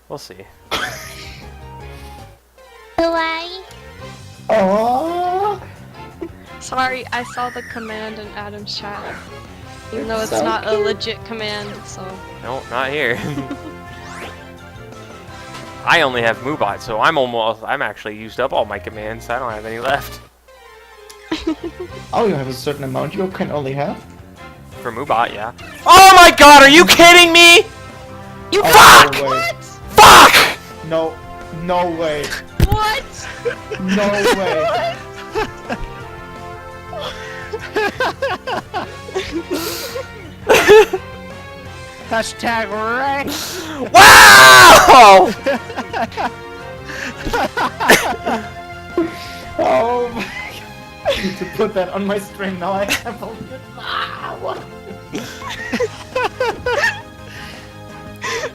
We'll see. Why? Oh. Sorry, I saw the command in Adam's chat. Even though it's So not a cute. legit command, so... No, not here. I only have Moobot, so I'm actually used up all my commands. I don't have any left. Oh, you have a certain amount you can only have? For Moobot, yeah. Oh my god, are you kidding me? You Oh, fuck! no way. What? Fuck! No. No way. What? No way. Hashtag right. Wow! Oh my god. I need to put that on my stream now. I have a bit. Ah, what?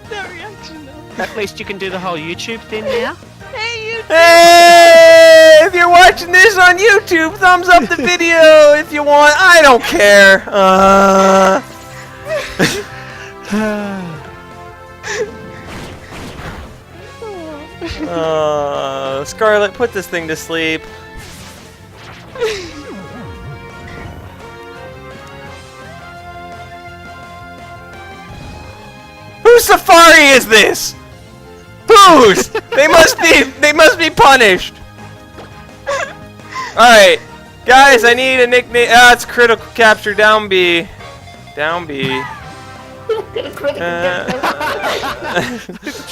That reaction though. At least you can do the whole YouTube thing now. Hey, you Hey! If you're watching this on YouTube, thumbs up the video if you want. I don't care. Scarlet, put this thing to sleep. Whose safari is this? Whose? They must be punished. Alright. Guys, I need a nickname. Ah, it's critical capture down B. Down B.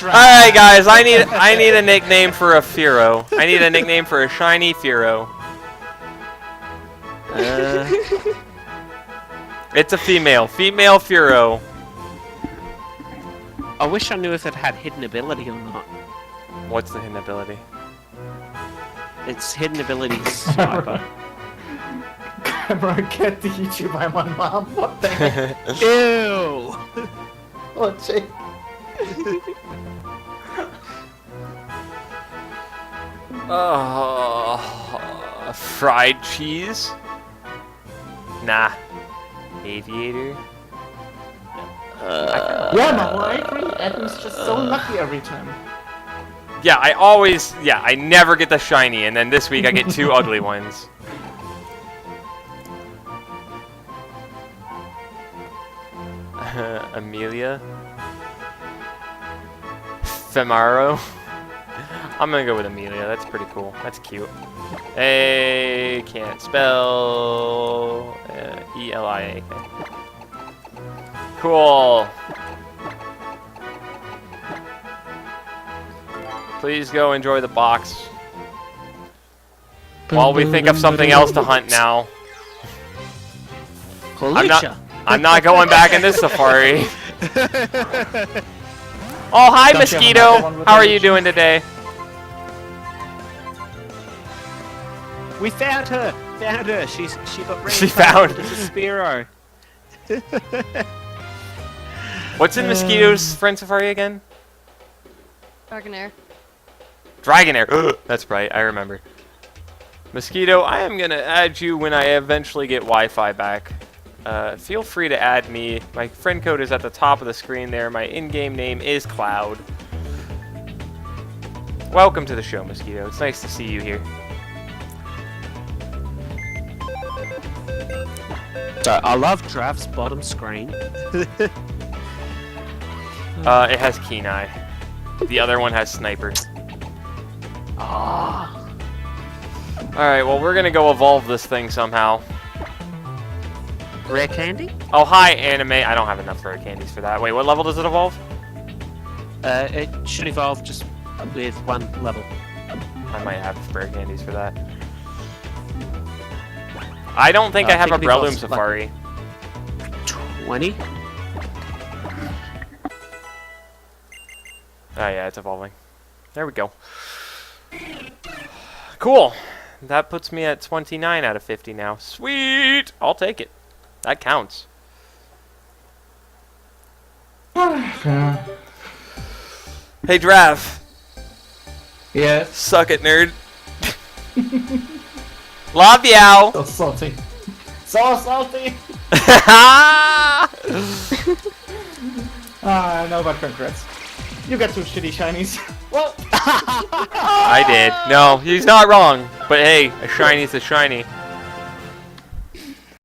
Alright guys, I need a nickname for a Fearow. I need a nickname for a shiny Fearow. It's a female. Female Fearow. I wish I knew if it had hidden ability or not. What's the hidden ability? It's hidden ability sniper. Camera, get the YouTube. I'm on mom. What the heck? Ew! Oh, Jake. Oh, fried cheese? Nah. Aviator? Yeah, no, I agree. Adam's just so lucky every time. Yeah, I never get the shiny, and then this week I get two ugly ones. Amelia? Femaro? I'm gonna go with Amelia, that's pretty cool. That's cute. A can't spell E-L-I-A. Cool. Please go enjoy the box. While we think of something else to hunt now. I'm not going back in this safari. Oh, hi, Don't you have Mosquito. another one with How are a you doing today? We found her! Found her! She got ready. She found- It's a Spearow. What's in Mosquito's friend safari again? Dragonair. Dragonair. That's right, I remember. Mosquito, I am gonna add you when I eventually get Wi-Fi back. Feel free to add me. My friend code is at the top of the screen there. My in-game name is Cloud. Welcome to the show, Mosquito. It's nice to see you here. So I love Drav's bottom screen. It has Keen Eye. The other one has Sniper. Alright, well, we're gonna go evolve this thing somehow. Rare candy? Oh, hi, Anime. I don't have enough rare candies for that. Wait, what level does it evolve? It should evolve just with one level. I might have rare candies for that. I don't think I have a think it evolves, Breloom Safari. 20? Oh yeah, it's evolving. There we go. Cool. That puts me at 29 out of 50 now. Sweet! I'll take it. That counts. Yeah. Hey, Drav. Yes. Suck it, nerd. Love yow. So salty. So salty! Ah, no, but congrats. You got two shitty shinies. Well, I did. No, he's not wrong. But hey, a shiny's a shiny.